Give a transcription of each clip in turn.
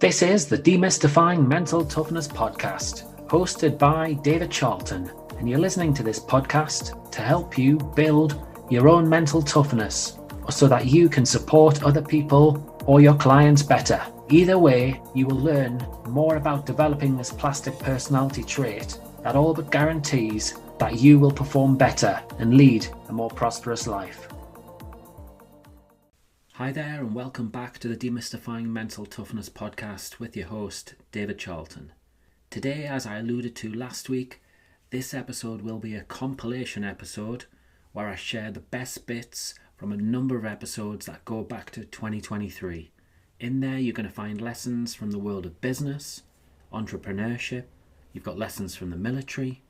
This is the Demystifying Mental Toughness podcast, hosted by David Charlton, and you're listening to this podcast to help you build your own mental toughness so that you can support other people or your clients better. Either way, you will learn more about developing this plastic personality trait that all but guarantees that you will perform better and lead a more prosperous life. Hi there, and welcome back to the Demystifying Mental Toughness podcast with your host, David Charlton. Today, as I alluded to last week, this episode will be a compilation episode where I share the best bits from a number of episodes that go back to 2023. In there, you're going to find lessons from the world of business, entrepreneurship, you've got lessons from the military,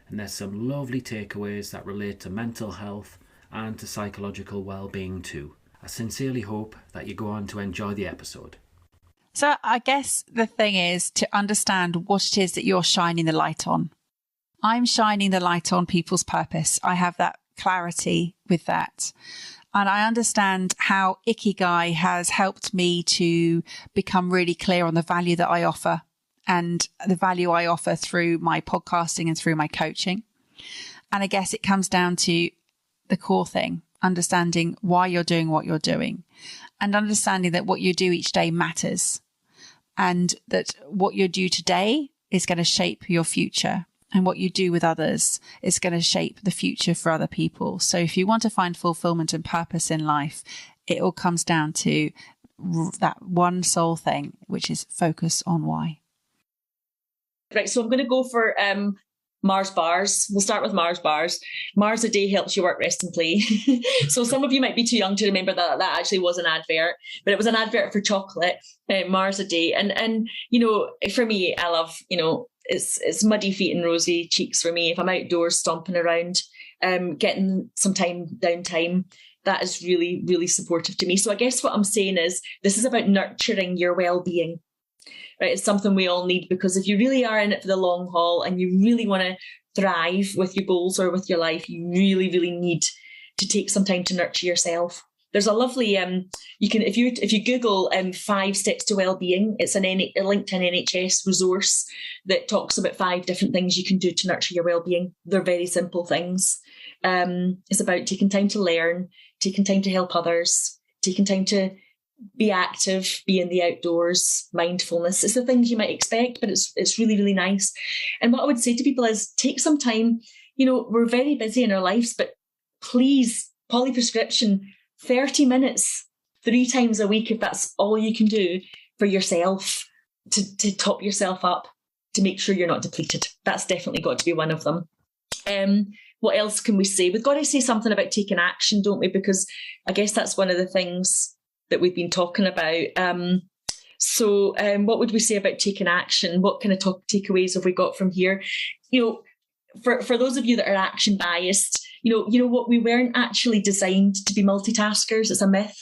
and there's some lovely takeaways that relate to mental health and to psychological well-being too. I sincerely hope that you go on to enjoy the episode. So I guess the thing is to understand what it is that you're shining the light on. I'm shining the light on people's purpose. I have that clarity with that. And I understand how Ikigai has helped me to become really clear on the value that I offer and the value I offer through my podcasting and through my coaching. And I guess it comes down to the core thing. Understanding why you're doing what you're doing and understanding that what you do each day matters and that what you do today is going to shape your future and what you do with others is going to shape the future for other people. So if you want to find fulfillment and purpose in life, it all comes down to that one sole thing, which is focus on why. Right, so I'm going to go for Mars bars. We'll start with Mars bars. Mars a day helps you work, rest and play. So some of you might be too young to remember that actually was an advert, but it was an advert for chocolate, Mars a day. And you know, for me, I love, you know, it's muddy feet and rosy cheeks for me. If I'm outdoors stomping around, getting some downtime, that is really, really supportive to me. So I guess what I'm saying is this is about nurturing your well-being. Right, it's something we all need, because if you really are in it for the long haul and you really want to thrive with your goals or with your life, you really, really need to take some time to nurture yourself. There's a lovely you can if you Google 5 steps to well-being, it's a linked to an NHS resource that talks about 5 different things you can do to nurture your well-being. They're very simple things. It's about taking time to learn, taking time to help others, taking time to be active, be in the outdoors, mindfulness. It's the things you might expect, but it's really, really nice. And what I would say to people is take some time. You know, we're very busy in our lives, but please, polyprescription, 30 minutes, 3 times a week, if that's all you can do for yourself, to top yourself up, to make sure you're not depleted. That's definitely got to be one of them. What else can we say? We've got to say something about taking action, don't we? Because I guess that's one of the things that we've been talking about. So what would we say about taking action? What kind of takeaways have we got from here? You know, for those of you that are action biased, you know what, we weren't actually designed to be multitaskers. It's a myth.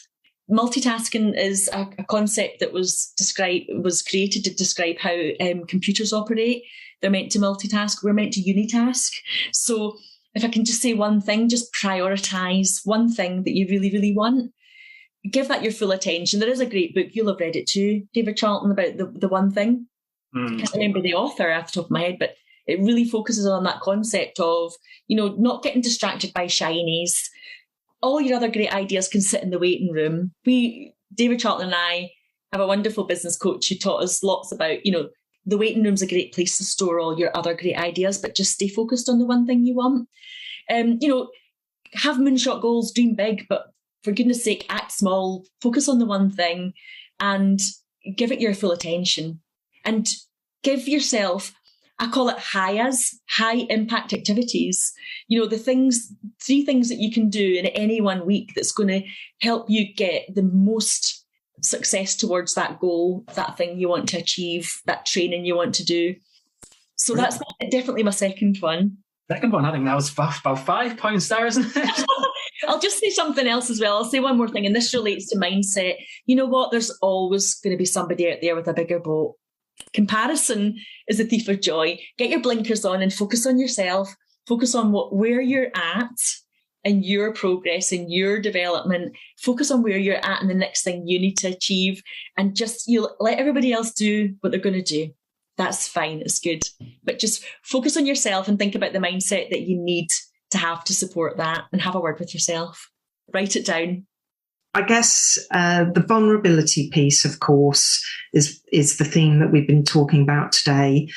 Multitasking is a concept that was created to describe how computers operate. They're meant to multitask. We're meant to unitask. So if I can just say one thing, just prioritize one thing that you really, really want. Give that your full attention. There is a great book, you'll have read it too, David Charlton, about the one thing. I can't remember the author off the top of my head, but it really focuses on that concept of, you know, not getting distracted by shinies. All your other great ideas can sit in the waiting room. David Charlton and I have a wonderful business coach who taught us lots about, you know, the waiting room's a great place to store all your other great ideas, but just stay focused on the one thing you want. You know, have moonshot goals, dream big, but for goodness sake, act small, focus on the one thing and give it your full attention. And give yourself, I call it high impact activities. You know, 3 things that you can do in any one week that's going to help you get the most success towards that goal, that thing you want to achieve, that training you want to do. So that's definitely my second one. Second one, I think that was about 5 points there, isn't it? I'll just say something else as well. I'll say one more thing, and this relates to mindset. You know what? There's always going to be somebody out there with a bigger boat. Comparison is a thief of joy. Get your blinkers on and focus on yourself. Focus on where you're at and your progress and your development. Focus on where you're at and the next thing you need to achieve, and just you let everybody else do what they're going to do. That's fine. It's good. But just focus on yourself and think about the mindset that you need to have to support that, and have a word with yourself. Write it down. I guess the vulnerability piece, of course, is the theme that we've been talking about today.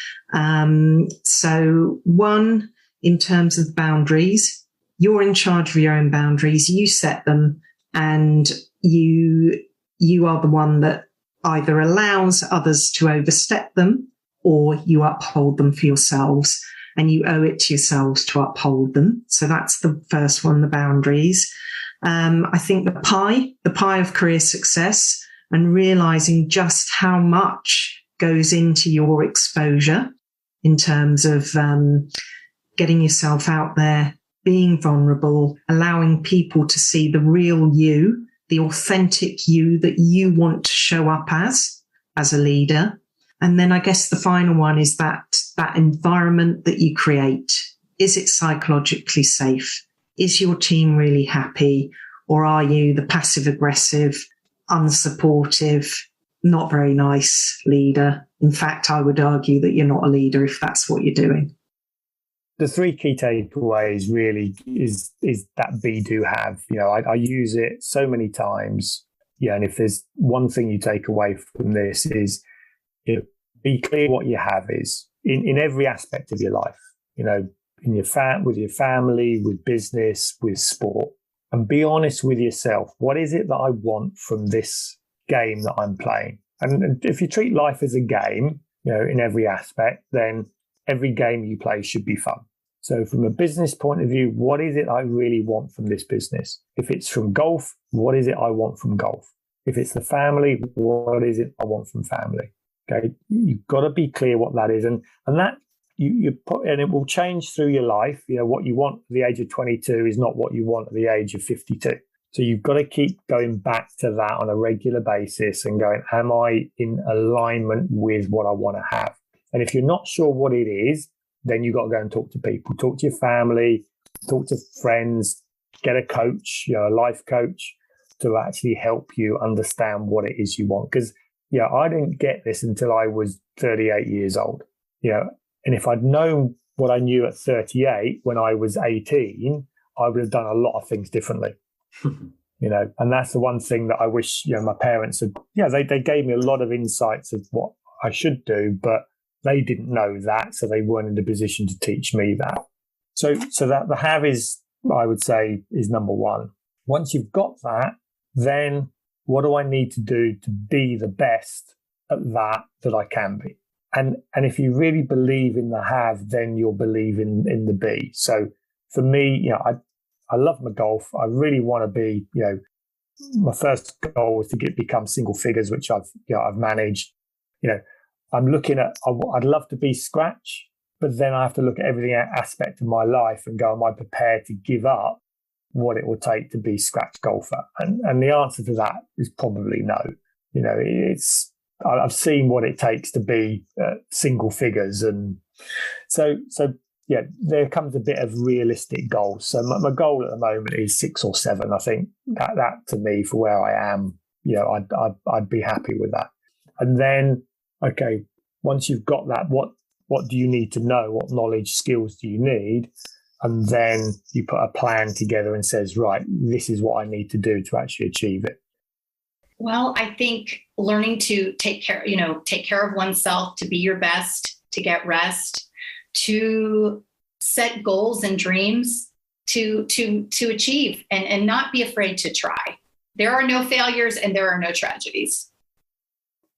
So one, in terms of boundaries, you're in charge of your own boundaries. You set them, and you are the one that either allows others to overstep them, or you uphold them for yourselves, and you owe it to yourselves to uphold them. So that's the first one, the boundaries. I think the pie of career success, and realizing just how much goes into your exposure in terms of getting yourself out there, being vulnerable, allowing people to see the real you, the authentic you that you want to show up as a leader. And then I guess the final one is that environment that you create. Is it psychologically safe? Is your team really happy? Or are you the passive aggressive, unsupportive, not very nice leader? In fact, I would argue that you're not a leader if that's what you're doing. The three key takeaways really is that be, do, have. I use it so many times. Yeah, and if there's one thing you take away from this is, be clear what you have is in every aspect of your life. In with your family, with business, with sport, and be honest with yourself. What is it that I want from this game that I'm playing? And if you treat life as a game, in every aspect, then every game you play should be fun. So from a business point of view, what is it I really want from this business? If it's from golf, what is it I want from golf? If it's the family, what is it I want from family? Okay, you've got to be clear what that is, and that you put, and it will change through your life. What you want at the age of 22 is not what you want at the age of 52. So you've got to keep going back to that on a regular basis and going, am I in alignment with what I want to have? And if you're not sure what it is, then you've got to go and talk to people, talk to your family, talk to friends, get a coach, a life coach, to actually help you understand what it is you want. Because I didn't get this until I was 38 years old. And if I'd known what I knew at 38 when I was 18, I would have done a lot of things differently. And that's the one thing that I wish, my parents had, they gave me a lot of insights of what I should do, but they didn't know that. So they weren't in a position to teach me that. So that the have is, I would say, is number one. Once you've got that, then what do I need to do to be the best at that I can be? And if you really believe in the have, then you'll believe in the be. So for me, I love my golf. I really want to be, my first goal was to become single figures, which I've managed. I'm looking at, I'd love to be scratch, but then I have to look at every aspect of my life and go, am I prepared to give up what it will take to be scratch golfer? And the answer to that is probably no. I've seen what it takes to be single figures. And so there comes a bit of realistic goals. So my goal at the moment is 6 or 7. I think that to me, for where I am, I'd be happy with that. And then, okay, once you've got that, what do you need to know? What knowledge, skills do you need? And then you put a plan together and says, right, this is what I need to do to actually achieve it. Well, I think learning to take care of oneself, to be your best, to get rest, to set goals and dreams to achieve, and not be afraid to try. There are no failures and there are no tragedies.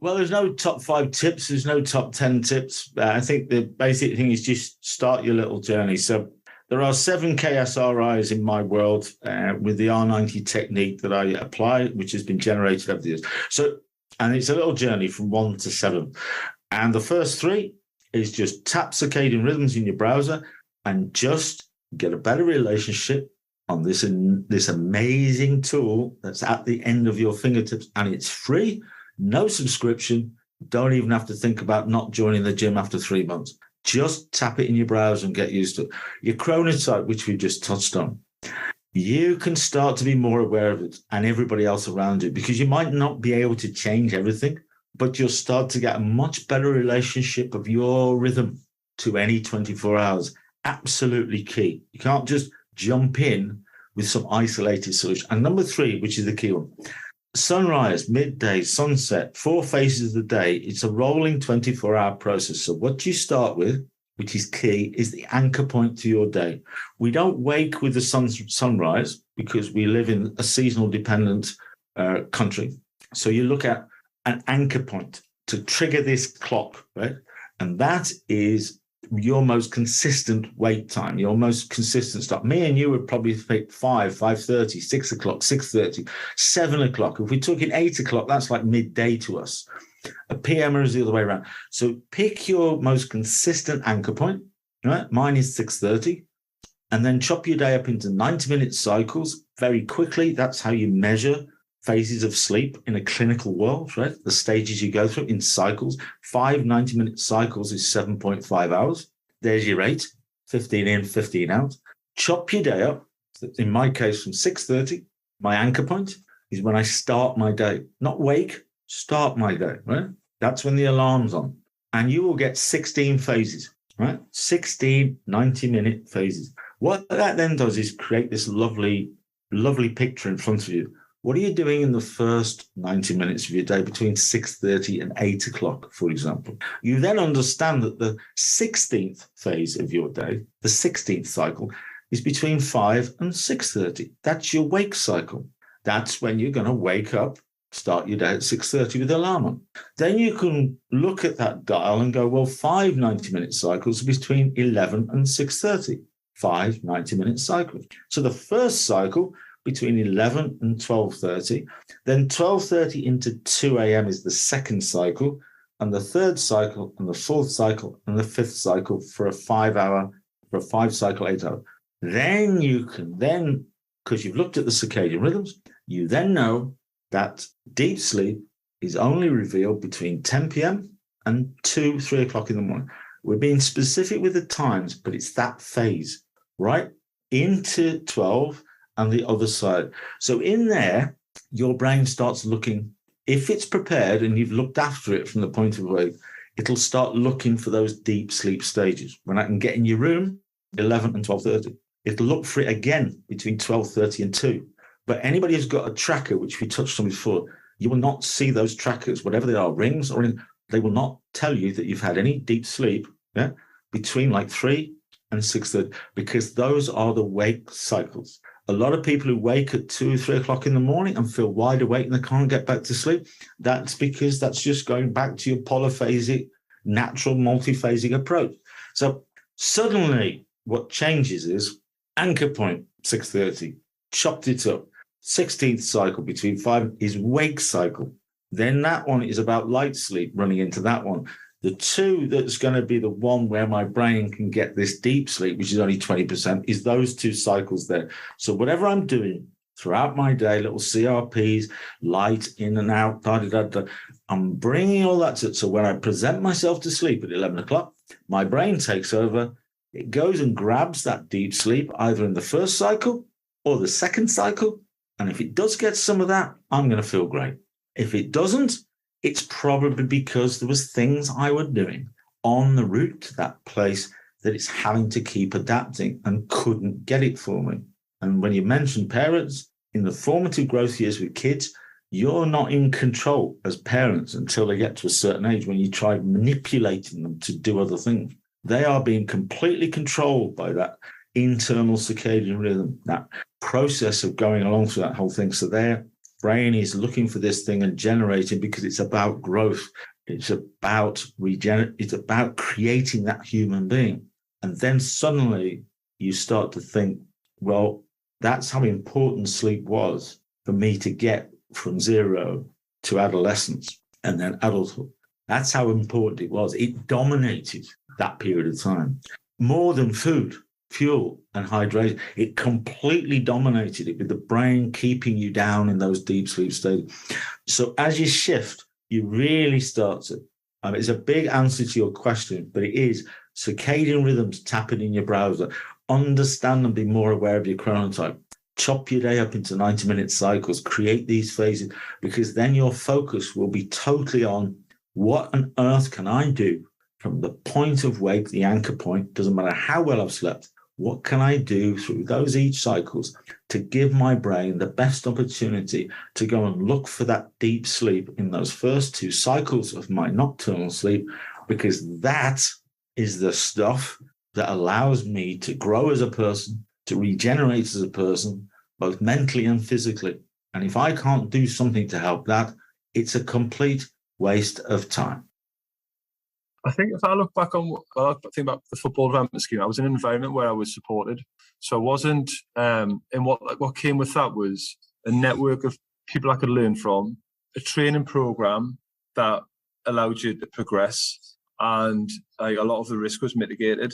Well, there's no top 5 tips. There's no top 10 tips. I think the basic thing is just start your little journey. So there are 7 KSRIs in my world with the R90 technique that I apply, which has been generated over the years. And it's a little journey from 1 to 7. And the first 3 is just tap circadian rhythms in your browser and just get a better relationship on this amazing tool that's at the end of your fingertips. And it's free, no subscription. Don't even have to think about not joining the gym after 3 months. Just tap it in your browser and get used to it. Your chronotype, which we just touched on. you can start to be more aware of it and everybody else around you, because you might not be able to change everything, but you'll start to get a much better relationship of your rhythm to any 24 hours. Absolutely key. You can't just jump in with some isolated solution. And number 3, which is the key one, sunrise, midday, sunset, 4 phases of the day. It's a rolling 24-hour process. So what you start with, which is key, is the anchor point to your day. We don't wake with the sunrise because we live in a seasonal dependent country. So you look at an anchor point to trigger this clock, right? And that is your most consistent wake time, your most consistent start. Me and you would probably pick 5:30, 6 o'clock, 6:30, 7 o'clock. If we took it 8 o'clock, that's like midday to us. A PM is the other way around. So pick your most consistent anchor point, right? Mine is 6:30. And then chop your day up into 90-minute cycles very quickly. That's how you measure phases of sleep in a clinical world, right? The stages you go through in cycles. 5 90-minute cycles is 7.5 hours. There's your rate, 15 in, 15 out. Chop your day up. In my case, from 6:30, my anchor point is when I start my day. Not wake, start my day, right? That's when the alarm's on. And you will get 16 phases, right? 16 90-minute phases. What that then does is create this lovely, lovely picture in front of you. What are you doing in the first 90 minutes of your day between 6:30 and 8 o'clock, for example? You then understand that the 16th phase of your day, the 16th cycle, is between 5 and 6:30. That's your wake cycle. That's when you're going to wake up, start your day at 6:30 with the alarm on. Then you can look at that dial and go, well, 5 90-minute cycles are between 11 and 6:30. 5 90-minute cycles. So the first cycle between 11 and 12:30, then 12:30 into 2 a.m. is the second cycle, and the third cycle, and the fourth cycle, and the fifth cycle for a 5-cycle, 8 hour. Then you can because you've looked at the circadian rhythms, you then know that deep sleep is only revealed between 10 p.m. and 2, 3 o'clock in the morning. We're being specific with the times, but it's that phase, right? Into 12 and the other side. So in there, your brain starts looking, if it's prepared and you've looked after it from the point of wake, it'll start looking for those deep sleep stages. When I can get in your room, 11 and 12:30. It'll look for it again between 12:30 and 2. But anybody who's got a tracker, which we touched on before, you will not see those trackers, whatever they are, rings or anything, they will not tell you that you've had any deep sleep between like 3 and 6:30, because those are the wake cycles. A lot of people who wake at 2 or 3 o'clock in the morning and feel wide awake and they can't get back to sleep, that's because that's just going back to your polyphasic, natural, multiphasic approach. So suddenly what changes is anchor point, 6:30, chopped it up. 16th cycle between 5 is wake cycle. Then that one is about light sleep, running into that one. The 2 that's going to be the one where my brain can get this deep sleep, which is only 20%, is those 2 cycles there. So whatever I'm doing throughout my day, little CRPs, light in and out, I'm bringing all that to. So when I present myself to sleep at 11 o'clock, my brain takes over. It goes and grabs that deep sleep either in the first cycle or the second cycle. And if it does get some of that, I'm going to feel great. If it doesn't, it's probably because there was things I was doing on the route to that place that it's having to keep adapting and couldn't get it for me. And when you mention parents, in the formative growth years with kids, you're not in control as parents until they get to a certain age when you try manipulating them to do other things. They are being completely controlled by that internal circadian rhythm, that process of going along through that whole thing. So their brain is looking for this thing and generating, because it's about growth. It's about it's about creating that human being. And then suddenly you start to think, well, that's how important sleep was for me to get from 0 to adolescence and then adulthood. That's how important it was. It dominated that period of time. More than food, fuel, and hydration. It completely dominated it, with the brain keeping you down in those deep sleep states. So as you shift, you really start to, it's a big answer to your question, but it is circadian rhythms tapping in your browser. Understand and be more aware of your chronotype. chop your day up into 90-minute cycles, create these phases, because then your focus will be totally on what on earth can I do from the point of wake, the anchor point, doesn't matter how well I've slept, what can I do through those each cycles to give my brain the best opportunity to go and look for that deep sleep in those first 2 cycles of my nocturnal sleep, because that is the stuff that allows me to grow as a person, to regenerate as a person, both mentally and physically. And if I can't do something to help that, it's a complete waste of time. I think if I look back on, I think about the football development scheme, I was in an environment where I was supported. So I wasn't, and what came with that was a network of people I could learn from, a training program that allowed you to progress, and like a lot of the risk was mitigated.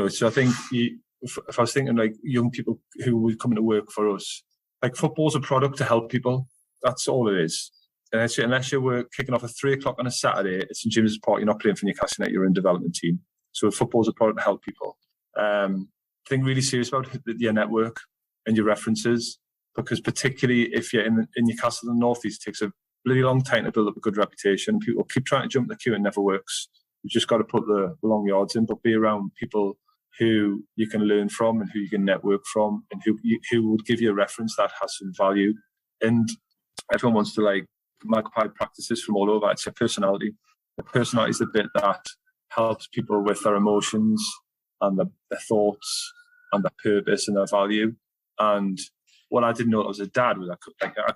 So I think if I was thinking like young people who were coming to work for us, like football's a product to help people. That's all it is. And unless you were kicking off at 3:00 on a Saturday at St James's Park, you're not playing for Newcastle United, you're in development team. So football's a product to help people. Think really serious about your network and your references, because particularly if you're in Newcastle in the North East, it takes a really long time to build up a good reputation. People keep trying to jump the queue and it never works. You've just got to put the long yards in, but be around people who you can learn from and who you can network from, and who would give you a reference that has some value. And everyone wants to like magpie practices from all over. It's your personality. The personality is the bit that helps people with their emotions and their thoughts and their purpose and their value. And what I didn't know as a dad was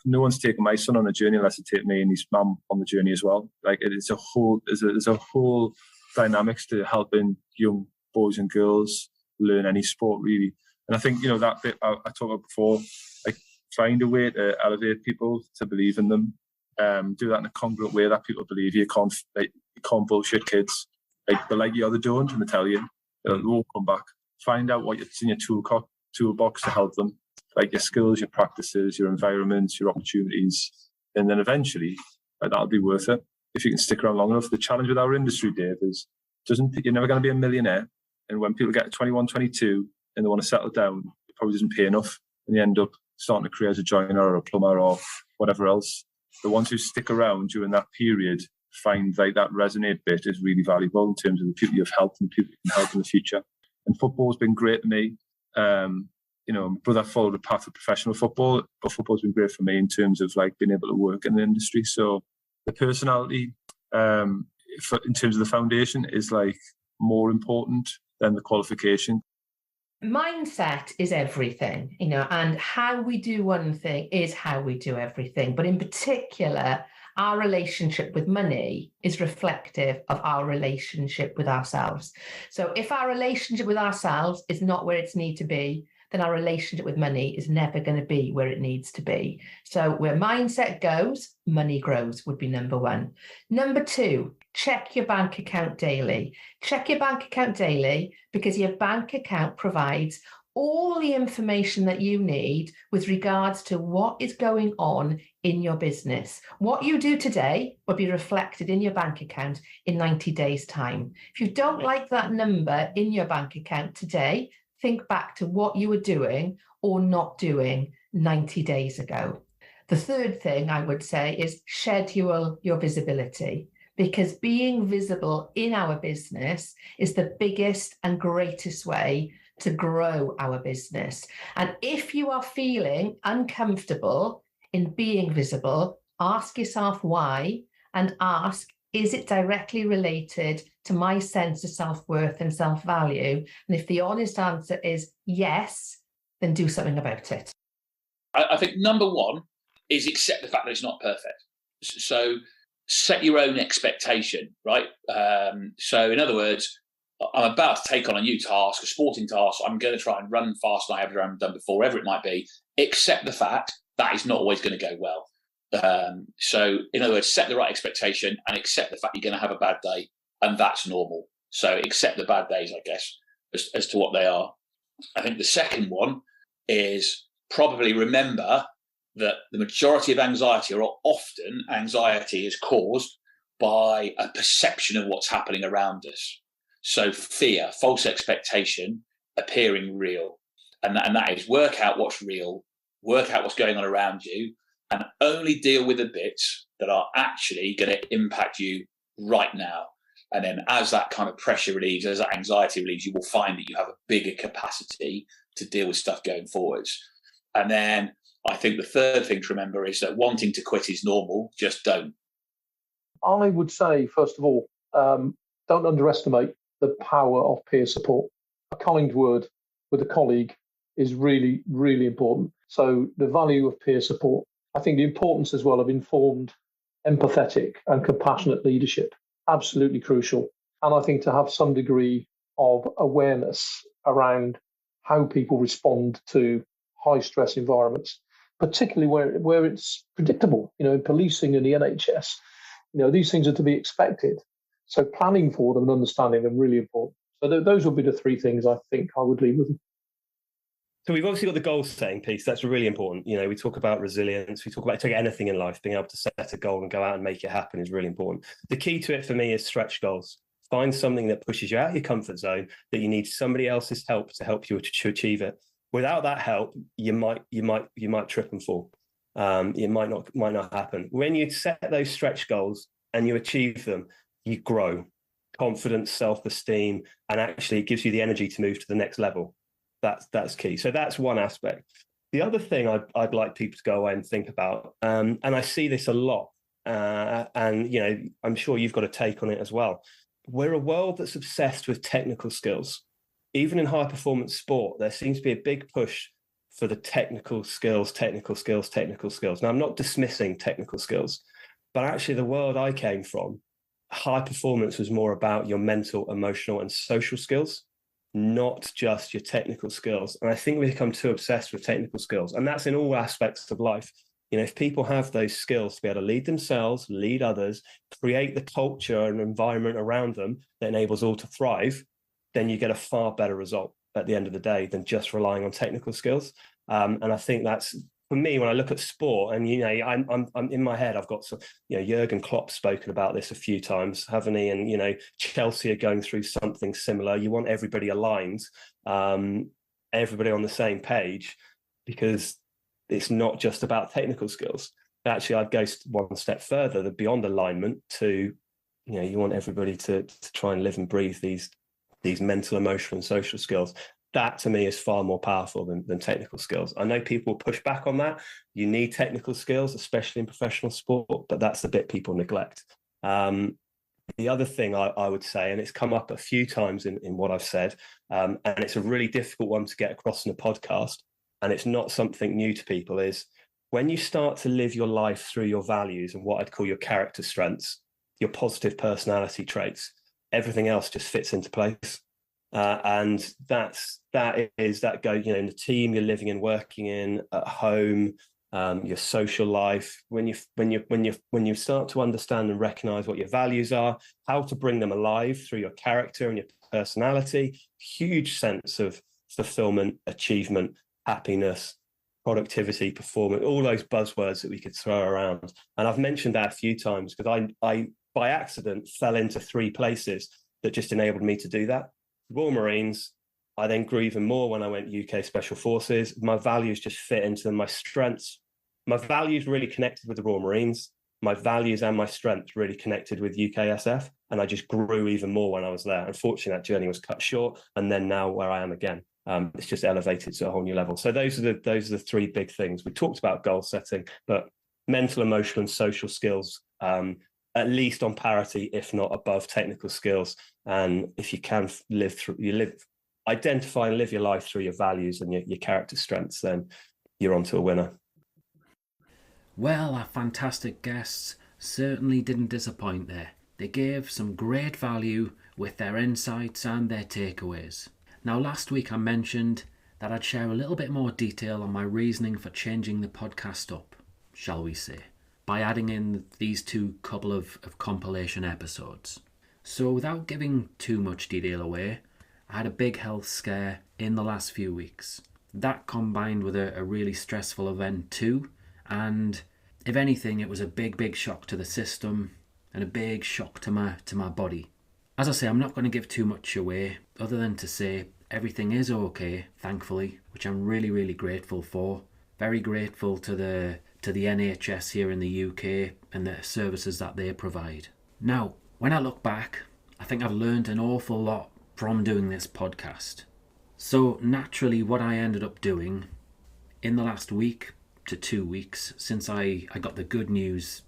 no one's taking my son on a journey unless they take me and his mum on the journey as well. Like there's a whole dynamics to helping young boys and girls learn any sport really. And I think that bit I talked about before, like find a way to elevate people to believe in them. Do that in a congruent way that people believe you. You can't bullshit kids. Like they like you or they don't, and they tell you they won't come back. Find out what's in your toolbox to help them, like your skills, your practices, your environments, your opportunities, and then eventually that'll be worth it if you can stick around long enough. The challenge with our industry, Dave, is you're never going to be a millionaire, and when people get to 21, 22 and they want to settle down, it probably doesn't pay enough, and you end up starting a career as a joiner or a plumber or whatever else. The ones who stick around during that period find like that resonate bit is really valuable in terms of the people you've helped and the people you can help in the future. And football's been great to me. My brother followed the path of professional football, but football's been great for me in terms of like being able to work in the industry. So the personality, in terms of the foundation, is like more important than the qualification. Mindset is everything, and how we do one thing is how we do everything. But in particular, our relationship with money is reflective of our relationship with ourselves. So if our relationship with ourselves is not where it needs to be, then our relationship with money is never going to be where it needs to be. So where mindset goes, money grows would be number one. Number two, check your bank account daily. Check your bank account daily because your bank account provides all the information that you need with regards to what is going on in your business. What you do today will be reflected in your bank account in 90 days' time. If you don't like that number in your bank account today, think back to what you were doing or not doing 90 days ago. The third thing I would say is schedule your visibility, because being visible in our business is the biggest and greatest way to grow our business. And if you are feeling uncomfortable in being visible, ask yourself why, and ask, is it directly related to my sense of self-worth and self-value? And if the honest answer is yes, then do something about it. I think number one is accept the fact that it's not perfect. So set your own expectation, right? So in other words, I'm about to take on a new task, a sporting task. I'm going to try and run faster than I have done before, whatever it might be. Accept the fact that is not always going to go well. So in other words, set the right expectation and accept the fact you're going to have a bad day, and that's normal. So accept the bad days, I guess, as to what they are. I think the second one is probably remember that the majority of anxiety, or often anxiety, is caused by a perception of what's happening around us. So fear, false expectation, appearing real. And that is work out what's real work out what's going on around you, and only deal with the bits that are actually going to impact you right now. And then as that kind of pressure relieves, as that anxiety relieves, you will find that you have a bigger capacity to deal with stuff going forwards. And then I think the third thing to remember is that wanting to quit is normal, just don't. I would say, first of all, don't underestimate the power of peer support. A kind word with a colleague is really, really important. So the value of peer support. I think the importance as well of informed, empathetic and compassionate leadership, absolutely crucial. And I think to have some degree of awareness around how people respond to high stress environments, particularly where it's predictable, in policing and the NHS, these things are to be expected. So planning for them and understanding them really important. So those would be the three things I think I would leave with them. So we've obviously got the goal setting piece. That's really important. We talk about resilience. We talk about anything in life. Being able to set a goal and go out and make it happen is really important. The key to it for me is stretch goals. Find something that pushes you out of your comfort zone, that you need somebody else's help to help you to achieve it. Without that help, you might trip and fall. It might not happen. When you set those stretch goals and you achieve them, you grow. Confidence, self-esteem, and actually it gives you the energy to move to the next level. That's key. So that's one aspect. The other thing I'd like people to go away and think about, and I see this a lot, and I'm sure you've got a take on it as well. We're a world that's obsessed with technical skills. Even in high performance sport, there seems to be a big push for the technical skills. Now, I'm not dismissing technical skills, but actually the world I came from, high performance was more about your mental, emotional, and social skills, not just your technical skills. And I think we become too obsessed with technical skills. And that's in all aspects of life. If people have those skills to be able to lead themselves, lead others, create the culture and environment around them that enables all to thrive, then you get a far better result at the end of the day than just relying on technical skills. And I think that's, for me, when I look at sport, and I'm in my head, I've got some, Jurgen Klopp's spoken about this a few times, haven't he? And Chelsea are going through something similar. You want everybody aligned, everybody on the same page, because it's not just about technical skills. Actually, I'd go one step further, the beyond alignment to, you want everybody to try and live and breathe these mental, emotional, and social skills. That to me is far more powerful than technical skills. I know people will push back on that. You need technical skills, especially in professional sport, but that's the bit people neglect. The other thing I would say, and it's come up a few times in what I've said, and it's a really difficult one to get across in a podcast, and it's not something new to people, is when you start to live your life through your values and what I'd call your character strengths, your positive personality traits, everything else just fits into place. And that goes, in the team you're living and working in, at home, your social life. When you start to understand and recognize what your values are, how to bring them alive through your character and your personality, huge sense of fulfillment, achievement, happiness, productivity, performance, all those buzzwords that we could throw around. And I've mentioned that a few times because I by accident fell into three places that just enabled me to do that. Royal Marines. I then grew even more when I went UK Special Forces. My values just fit into them. My strengths, my values really connected with the Royal Marines. My values and my strengths really connected with UKSF. And I just grew even more when I was there. Unfortunately, that journey was cut short. And then now where I am again, it's just elevated to a whole new level. So those are the three big things. We talked about goal setting, but mental, emotional, and social skills, at least on parity, if not above technical skills. And if you can identify and live your life through your values and your character strengths, then you're onto a winner. Well, our fantastic guests certainly didn't disappoint there. They gave some great value with their insights and their takeaways. Now, last week I mentioned that I'd share a little bit more detail on my reasoning for changing the podcast up, shall we say, by adding in these couple of compilation episodes. So without giving too much detail away, I had a big health scare in the last few weeks. That combined with a really stressful event too, and if anything, it was a big shock to the system and a big shock to my body. As I say, I'm not going to give too much away, other than to say everything is okay, thankfully, which I'm really grateful for. very grateful to the NHS here in the UK and the services that they provide. Now, when I look back, I think I've learned an awful lot from doing this podcast. So naturally, what I ended up doing in the last week to 2 weeks since I got the good news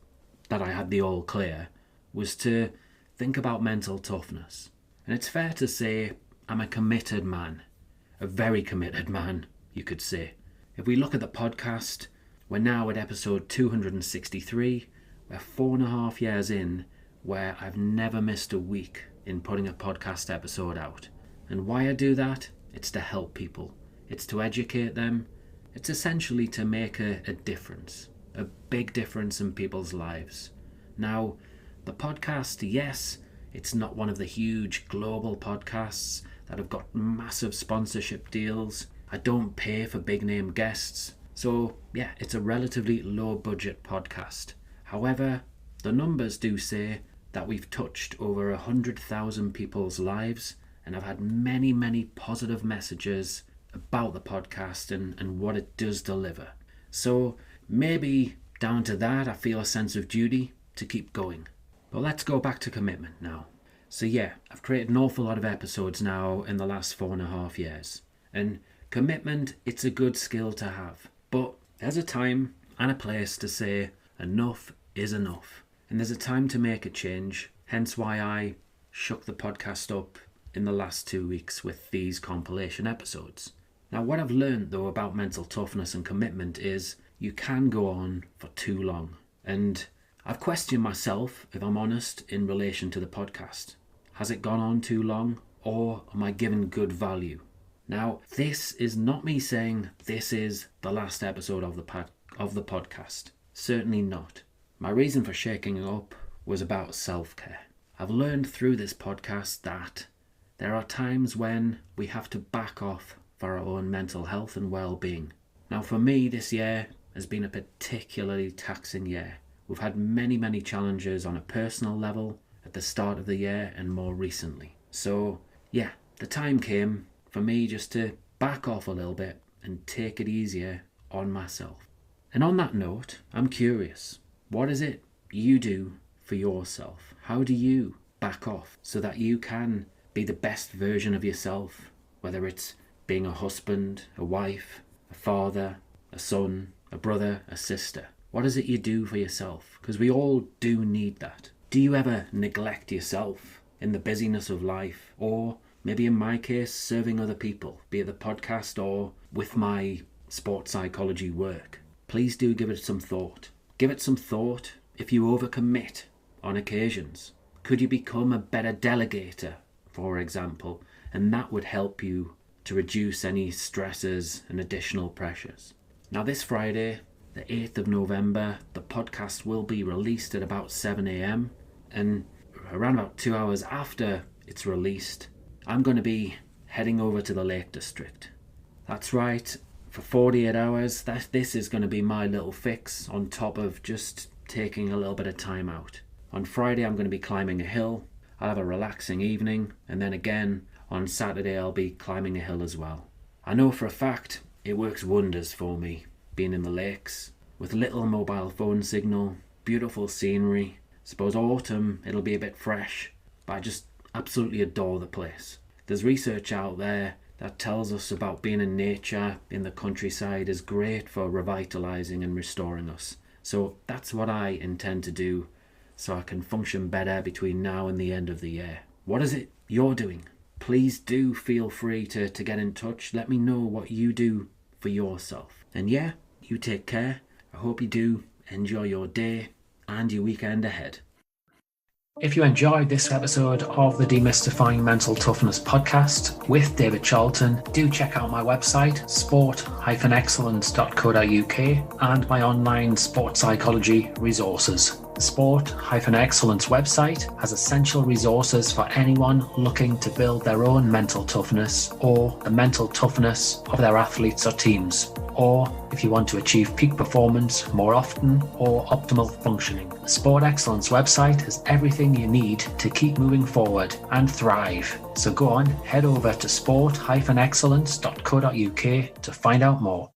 that I had the all clear was to think about mental toughness. And it's fair to say I'm a committed man, a very committed man, you could say. If we look at the podcast, we're now at episode 263. We're 4.5 years in, where I've never missed a week in putting a podcast episode out. And why I do that? It's to help people. It's to educate them. It's essentially to make a difference, a big difference in people's lives. Now, the podcast, yes, it's not one of the huge global podcasts that have got massive sponsorship deals. I don't pay for big name guests. So yeah, it's a relatively low budget podcast. However, the numbers do say that we've touched over 100,000 people's lives, and I've had many, many positive messages about the podcast and what it does deliver. So maybe down to that, I feel a sense of duty to keep going. But let's go back to commitment now. So yeah, I've created an awful lot of episodes now in the last 4.5 years. And commitment, it's a good skill to have. But there's a time and a place to say enough is enough. And there's a time to make a change. Hence why I shook the podcast up in the last 2 weeks with these compilation episodes. Now, what I've learned though about mental toughness and commitment is you can go on for too long. And I've questioned myself, if I'm honest, in relation to the podcast. Has it gone on too long, or am I giving good value? Now, this is not me saying this is the last episode of the podcast. Certainly not. My reason for shaking it up was about self-care. I've learned through this podcast that there are times when we have to back off for our own mental health and well-being. Now, for me, this year has been a particularly taxing year. We've had many, many challenges on a personal level at the start of the year and more recently. So, yeah, the time came for me just to back off a little bit and take it easier on myself. And on that note, I'm curious, what is it you do for yourself? How do you back off so that you can be the best version of yourself, whether it's being a husband, a wife, a father, a son, a brother, a sister? What is it you do for yourself? Because we all do need that. Do you ever neglect yourself in the busyness of life, or maybe in my case, serving other people, be it the podcast or with my sports psychology work? Please do give it some thought. Give it some thought if you overcommit on occasions. Could you become a better delegator, for example, and that would help you to reduce any stresses and additional pressures. Now this Friday, the 8th of November, the podcast will be released at about 7 a.m. and around about 2 hours after it's released, I'm going to be heading over to the Lake District. That's right, for 48 hours, this is going to be my little fix on top of just taking a little bit of time out. On Friday, I'm going to be climbing a hill. I'll have a relaxing evening, and then again, on Saturday, I'll be climbing a hill as well. I know for a fact it works wonders for me, being in the lakes, with little mobile phone signal, beautiful scenery. Suppose autumn, it'll be a bit fresh, but I just absolutely adore the place. There's research out there that tells us about being in nature, in the countryside, is great for revitalizing and restoring us. So that's what I intend to do, so I can function better between now and the end of the year. What is it you're doing? Please do feel free to get in touch. Let me know what you do for yourself. And yeah, you take care. I hope you do enjoy your day and your weekend ahead. If you enjoyed this episode of the Demystifying Mental Toughness podcast with David Charlton, do check out my website, sport-excellence.co.uk, and my online sports psychology resources. The Sport-Excellence website has essential resources for anyone looking to build their own mental toughness or the mental toughness of their athletes or teams, or if you want to achieve peak performance more often or optimal functioning. The Sport Excellence website has everything you need to keep moving forward and thrive. So go on, head over to sport-excellence.co.uk to find out more.